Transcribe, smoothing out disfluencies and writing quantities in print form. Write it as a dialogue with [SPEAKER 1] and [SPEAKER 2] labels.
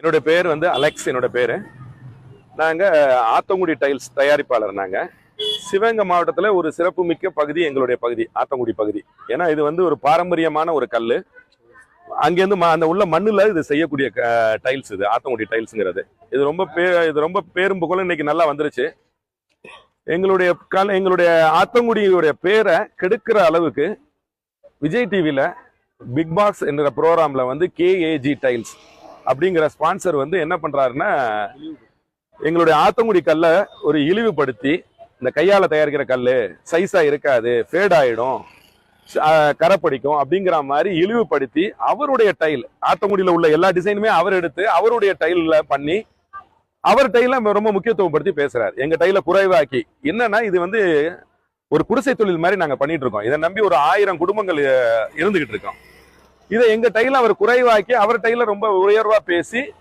[SPEAKER 1] என்னோட பேர் வந்து அலெக்ஸ். என்னோட பேரு. நாங்க ஆத்தங்குடி டைல்ஸ் தயாரிப்பாளர். நாங்க சிவகங்கை மாவட்டத்துல ஒரு சிறப்பு மிக்க பகுதி எங்களுடைய பகுதி, ஆத்தங்குடி பகுதி. ஏன்னா இது வந்து ஒரு பாரம்பரியமான ஒரு கல். அங்கேருந்து அந்த உள்ள மண்ணுல இது செய்யக்கூடிய டைல்ஸ். இது ஆத்தங்குடி டைல்ஸ்ங்கிறது இது ரொம்ப பேரும் புகழும் இன்னைக்கு நல்லா வந்துருச்சு. எங்களுடைய ஆத்தங்குடியுடைய பேரை கெடுக்கிற அளவுக்கு விஜய் டிவில பிக் பாஸ் என்ற ப்ரோக்ராம்ல வந்து கேஏஜி டைல்ஸ் அப்படிங்கிற ஸ்பான்சர் வந்து என்ன பண்றாருன்னா, எங்களுடைய ஆத்தங்குடி கல்லை ஒரு இழிவுபடுத்தி, இந்த கையால தயாரிக்கிற கல்லு சைஸா இருக்காது, ஃபேட் ஆயிடும், கரப்படிக்கும் அப்படிங்கிற மாதிரி இழிவுபடுத்தி அவருடைய டைல், ஆத்தங்குடியில உள்ள எல்லா டிசைனுமே அவர் எடுத்து அவருடைய டைல்ல பண்ணி அவர் டைல ரொம்ப முக்கியத்துவப்படுத்தி பேசுறாரு. எங்க டைல குறைவாக்கி. என்னன்னா இது வந்து ஒரு குடிசை தொழில் மாதிரி நாங்க பண்ணிட்டு இருக்கோம். இதை நம்பி ஒரு 1000 குடும்பங்கள் இருந்துகிட்டு இருக்கோம். இதை எங்க டைல அவர் குறைவாக்கி அவர் டைல ரொம்ப உயர்வா பேசி